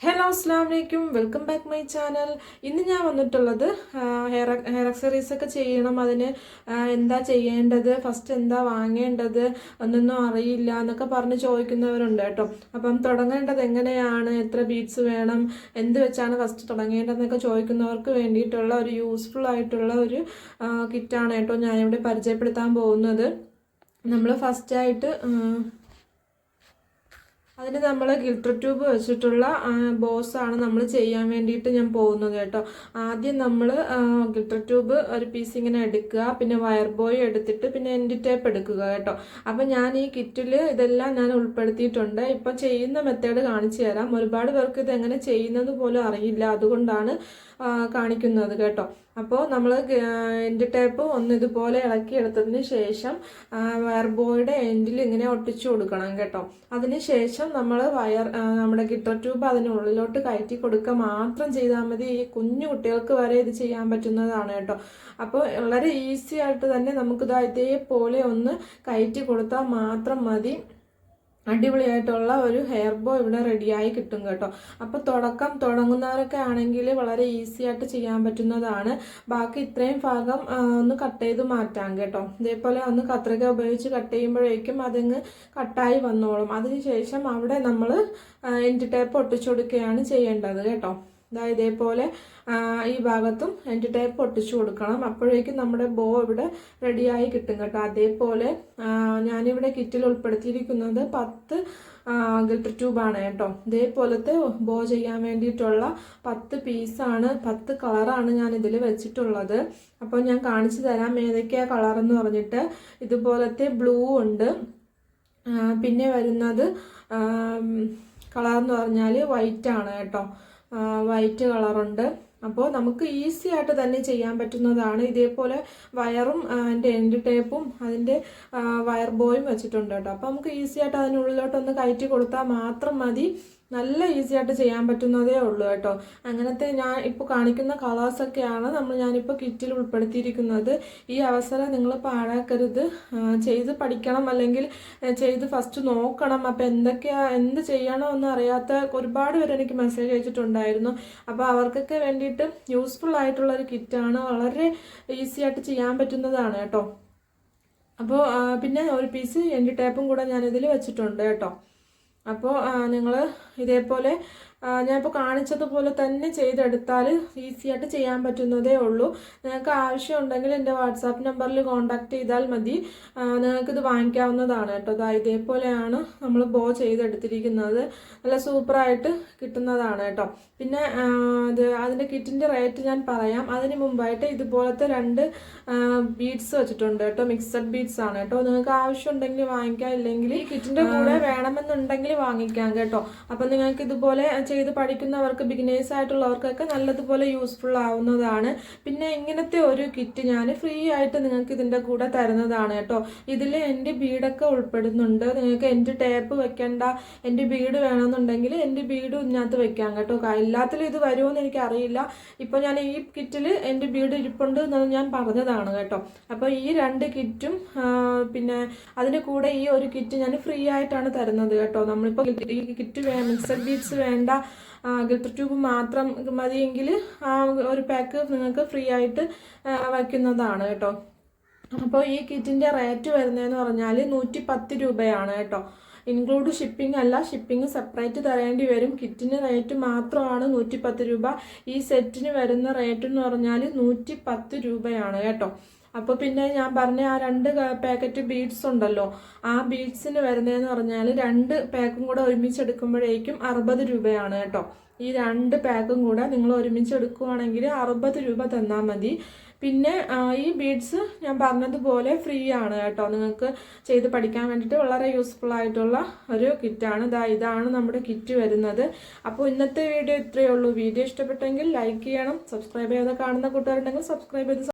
Hello അസ്സാം വലൈക്കും, welcome back my channel. ഇന്ന് ഞാൻ വന്നിട്ടുള്ളത് ഹെയർ അക്സറീസ് ഒക്കെ ചെയ്യണം. അതിന് എന്താ ചെയ്യേണ്ടത്, ഫസ്റ്റ് എന്താ വാങ്ങേണ്ടത് എന്നൊന്നും അറിയില്ല എന്നൊക്കെ പറഞ്ഞ് ചോദിക്കുന്നവരുണ്ട് കേട്ടോ. അപ്പം തുടങ്ങേണ്ടത് എങ്ങനെയാണ്, എത്ര ബീഡ്സ് വേണം, എന്ത് വെച്ചാണ് ഫസ്റ്റ് തുടങ്ങേണ്ടതെന്നൊക്കെ ചോദിക്കുന്നവർക്ക് വേണ്ടിയിട്ടുള്ള ഒരു യൂസ്ഫുൾ ആയിട്ടുള്ള ഒരു കിറ്റാണ് കേട്ടോ ഞാനിവിടെ പരിചയപ്പെടുത്താൻ പോകുന്നത്. നമ്മൾ ഫസ്റ്റായിട്ട് അതിന് നമ്മൾ ഗിൽട്ടർ ട്യൂബ് വെച്ചിട്ടുള്ള ബോസാണ് നമ്മൾ ചെയ്യാൻ വേണ്ടിയിട്ട് ഞാൻ പോകുന്നത് കേട്ടോ. ആദ്യം നമ്മൾ ഗിൽട്ടർ ട്യൂബ് ഒരു പീസ് ഇങ്ങനെ എടുക്കുക, പിന്നെ വയർ ബോയ് എടുത്തിട്ട് പിന്നെ എൻഡ് ടേപ്പ് എടുക്കുക കേട്ടോ. അപ്പം ഞാൻ ഈ കിറ്റിൽ ഇതെല്ലാം ഞാൻ ഉൾപ്പെടുത്തിയിട്ടുണ്ട്. ഇപ്പം ചെയ്യുന്ന മെത്തേഡ് കാണിച്ചു തരാം. ഒരുപാട് പേർക്ക് ഇത് എങ്ങനെ ചെയ്യുന്നത് പോലും അറിയില്ല, അതുകൊണ്ടാണ് കാണിക്കുന്നത് കേട്ടോ. അപ്പോൾ നമ്മൾ എൻഡ് ടേപ്പ് ഒന്ന് ഇതുപോലെ ഇളക്കിയെടുത്തതിന് ശേഷം വയർ ബോയുടെ എൻഡിൽ ഇങ്ങനെ ഒട്ടിച്ചു കൊടുക്കണം കേട്ടോ. അതിന് ശേഷം നമ്മൾ നമ്മുടെ ഗിൽട്ടർ ട്യൂബ് അതിനുള്ളിലോട്ട് കയറ്റി കൊടുക്കുക മാത്രം ചെയ്താൽ മതി. ഈ കുഞ്ഞു കുട്ടികൾക്ക് വരെ ഇത് ചെയ്യാൻ പറ്റുന്നതാണ് കേട്ടോ. അപ്പോൾ വളരെ ഈസി ആയിട്ട് തന്നെ നമുക്കിത് ഇതേപോലെ ഒന്ന് കയറ്റി കൊടുത്താൽ മാത്രം മതി. അടിപൊളിയായിട്ടുള്ള ഒരു ഹെയർ ബോ ഇവിടെ റെഡിയായി കിട്ടും കേട്ടോ. അപ്പോൾ തുടങ്ങുന്നവരൊക്കെ ആണെങ്കിൽ വളരെ ഈസി ആയിട്ട് ചെയ്യാൻ പറ്റുന്നതാണ്. ബാക്കി ഇത്രയും ഭാഗം ഒന്ന് കട്ട് ചെയ്ത് മാറ്റാം കേട്ടോ. ഇതേപോലെ ഒന്ന് കത്രിക ഉപയോഗിച്ച് കട്ട് ചെയ്യുമ്പോഴേക്കും അതിങ്ങ് കട്ടായി വന്നോളും. അതിനുശേഷം അവിടെ നമ്മൾ എൻഡ് ടേപ്പ് ഒട്ടിച്ചു കൊടുക്കുകയാണ് ചെയ്യേണ്ടത് കേട്ടോ. ഇതേപോലെ ഈ ഭാഗത്തും എൻഡ് ടേപ്പ് ഒട്ടിച്ചു കൊടുക്കണം. അപ്പോഴേക്കും നമ്മുടെ ബോ ഇവിടെ റെഡിയായി കിട്ടും കേട്ടോ. അതേപോലെ ഞാനിവിടെ കിറ്റിൽ ഉൾപ്പെടുത്തിയിരിക്കുന്നത് 10 ഗിൽട്ടർ ട്യൂബാണ് കേട്ടോ. ഇതേപോലത്തെ ബോ ചെയ്യാൻ വേണ്ടിയിട്ടുള്ള 10 പീസാണ്, 10 കളറാണ് ഞാൻ ഇതിൽ വെച്ചിട്ടുള്ളത്. അപ്പോൾ ഞാൻ കാണിച്ചു തരാം ഏതൊക്കെയാ കളർ എന്ന് പറഞ്ഞിട്ട്. ഇതുപോലത്തെ ബ്ലൂ ഉണ്ട്, പിന്നെ വരുന്നത് കളർ എന്ന് പറഞ്ഞാൽ വൈറ്റ് ആണ് കേട്ടോ. വൈറ്റ് കളറുണ്ട്. അപ്പോൾ നമുക്ക് ഈസി ആയിട്ട് തന്നെ ചെയ്യാൻ പറ്റുന്നതാണ്. ഇതേപോലെ വയറും അതിൻ്റെ എൻഡ് ടേപ്പും അതിൻ്റെ വയർ ബോയും വെച്ചിട്ടുണ്ട് കേട്ടോ. അപ്പോൾ നമുക്ക് ഈസി ആയിട്ട് അതിനുള്ളിലോട്ടൊന്ന് കയറ്റി കൊടുത്താൽ മാത്രം മതി. നല്ല ഈസി ആയിട്ട് ചെയ്യാൻ പറ്റുന്നതേ ഉള്ളൂ കേട്ടോ. അങ്ങനത്തെ ഞാൻ ഇപ്പോൾ കാണിക്കുന്ന കളേഴ്സൊക്കെയാണ് ഞാനിപ്പോൾ കിറ്റിൽ ഉൾപ്പെടുത്തിയിരിക്കുന്നത്. ഈ അവസരം നിങ്ങൾ പാഴാക്കരുത്, ചെയ്ത് പഠിക്കണം, അല്ലെങ്കിൽ ചെയ്ത് ഫസ്റ്റ് നോക്കണം. അപ്പോൾ എന്ത് ചെയ്യണമെന്ന് അറിയാത്ത ഒരുപാട് പേര് എനിക്ക് മെസ്സേജ് അയച്ചിട്ടുണ്ടായിരുന്നു. അപ്പോൾ അവർക്കൊക്കെ വേണ്ടിയിട്ട് യൂസ്ഫുൾ ആയിട്ടുള്ളൊരു കിറ്റാണ്, വളരെ ഈസി ആയിട്ട് ചെയ്യാൻ പറ്റുന്നതാണ് കേട്ടോ. അപ്പോൾ പിന്നെ ഒരു പീസ് എൻഡ് ടേപ്പും കൂടെ ഞാനിതിൽ വെച്ചിട്ടുണ്ട് കേട്ടോ. അപ്പോൾ നിങ്ങൾ ഇതേപോലെ ഞാനിപ്പോൾ കാണിച്ചതുപോലെ തന്നെ ചെയ്തെടുത്താൽ ഈസി ആയിട്ട് ചെയ്യാൻ പറ്റുന്നതേ ഉള്ളൂ. നിങ്ങൾക്ക് ആവശ്യമുണ്ടെങ്കിൽ എൻ്റെ വാട്സാപ്പ് നമ്പറിൽ കോൺടാക്ട് ചെയ്താൽ മതി, നിങ്ങൾക്കിത് വാങ്ങിക്കാവുന്നതാണ് കേട്ടോ. ഇതേപോലെയാണ് നമ്മൾ ബോ ചെയ്തെടുത്തിരിക്കുന്നത്. നല്ല സൂപ്പറായിട്ട് കിട്ടുന്നതാണ് കേട്ടോ. പിന്നെ അതിൻ്റെ കിറ്റിൻ്റെ റേറ്റ് ഞാൻ പറയാം. അതിന് മുമ്പായിട്ട് ഇതുപോലത്തെ 2 ബീഡ്സ് വെച്ചിട്ടുണ്ട് കേട്ടോ. മിക്സഡ് ബീഡ്സ് ആണ് കേട്ടോ. നിങ്ങൾക്ക് ആവശ്യമുണ്ടെങ്കിൽ വാങ്ങിക്കാം, ഇല്ലെങ്കിൽ ഈ കിറ്റിൻ്റെ കൂടെ വേണമെന്നുണ്ടെങ്കിൽ വാങ്ങിക്കാം കേട്ടോ. അപ്പം നിങ്ങൾക്ക് ഇതുപോലെ ചെയ്ത് പഠിക്കുന്നവർക്ക്, ബിഗിനേഴ്സ് ആയിട്ടുള്ളവർക്കൊക്കെ നല്ലതുപോലെ യൂസ്ഫുൾ ആവുന്നതാണ്. പിന്നെ ഇങ്ങനത്തെ ഒരു കിറ്റ് ഞാൻ ഫ്രീ ആയിട്ട് നിങ്ങൾക്ക് ഇതിൻ്റെ കൂടെ തരുന്നതാണ് കേട്ടോ. ഇതിൽ എൻ്റെ ബീഡൊക്കെ ഉൾപ്പെടുന്നുണ്ട്. നിങ്ങൾക്ക് എൻ്റെ ടേപ്പ് വെക്കേണ്ട, എൻ്റെ ബീഡ് വേണമെന്നുണ്ടെങ്കിൽ എൻ്റെ ബീഡ് ഇതിനകത്ത് വെക്കാം കേട്ടോ. എല്ലാത്തിലും ഇത് വരുമോയെന്ന് എനിക്കറിയില്ല. ഇപ്പോൾ ഞാൻ ഈ കിറ്റിൽ എൻ്റെ ബീഡ് ഇരിപ്പുണ്ട് എന്ന് ഞാൻ പറഞ്ഞതാണ് കേട്ടോ. അപ്പോൾ ഈ 2 കിറ്റും പിന്നെ അതിൻ്റെ കൂടെ ഈ ഒരു കിറ്റ് ഞാൻ ഫ്രീ ആയിട്ടാണ് തരുന്നത് കേട്ടോ. നമ്മളിപ്പോൾ ഈ കിറ്റ് മിക്സഡ് ബീഡ്സ് വേണ്ട, ഗിൽട്ടർ ട്യൂബ് മാത്രം മതിയെങ്കിൽ ഒരു പാക്ക് നിങ്ങൾക്ക് ഫ്രീ ആയിട്ട് വയ്ക്കുന്നതാണ് കേട്ടോ. അപ്പോൾ ഈ കിറ്റിൻ്റെ റേറ്റ് വരുന്നതെന്ന് പറഞ്ഞാൽ 110 രൂപയാണ് കേട്ടോ. ഇൻക്ലൂഡ് ഷിപ്പിംഗ് അല്ല, ഷിപ്പിംഗ് സെപ്പറേറ്റ് തരേണ്ടി വരും. കിറ്റിന് റേറ്റ് മാത്രമാണ് 110 രൂപ. ഈ സെറ്റിന് വരുന്ന റേറ്റ് എന്ന് പറഞ്ഞാൽ 110 രൂപയാണ് കേട്ടോ. അപ്പോൾ പിന്നെ ഞാൻ പറഞ്ഞ ആ 2 പാക്കറ്റ് ബീഡ്സ് ഉണ്ടല്ലോ, ആ ബീഡ്സിന് വരുന്നതെന്ന് പറഞ്ഞാൽ 2 പാക്കും കൂടെ ഒരുമിച്ചെടുക്കുമ്പോഴേക്കും 60 രൂപയാണ് കേട്ടോ. ഈ 2 പാക്കും കൂടെ നിങ്ങൾ ഒരുമിച്ചെടുക്കുകയാണെങ്കിൽ 60 രൂപ തന്നാൽ മതി. പിന്നെ ഈ ബീഡ്സ് ഞാൻ പറഞ്ഞതുപോലെ ഫ്രീ ആണ് കേട്ടോ. നിങ്ങൾക്ക് ചെയ്ത് പഠിക്കാൻ വേണ്ടിയിട്ട് വളരെ യൂസ്ഫുൾ ആയിട്ടുള്ള ഒരു കിറ്റാണ്. ഇതാണ് നമ്മുടെ കിറ്റ് വരുന്നത്. അപ്പോൾ ഇന്നത്തെ വീഡിയോ ഇത്രയേ ഉള്ളൂ. വീഡിയോ ഇഷ്ടപ്പെട്ടെങ്കിൽ ലൈക്ക് ചെയ്യണം. സബ്സ്ക്രൈബ് ചെയ്യാതെ കാണുന്ന കൂട്ടുകാരുണ്ടെങ്കിൽ സബ്സ്ക്രൈബ് ചെയ്ത്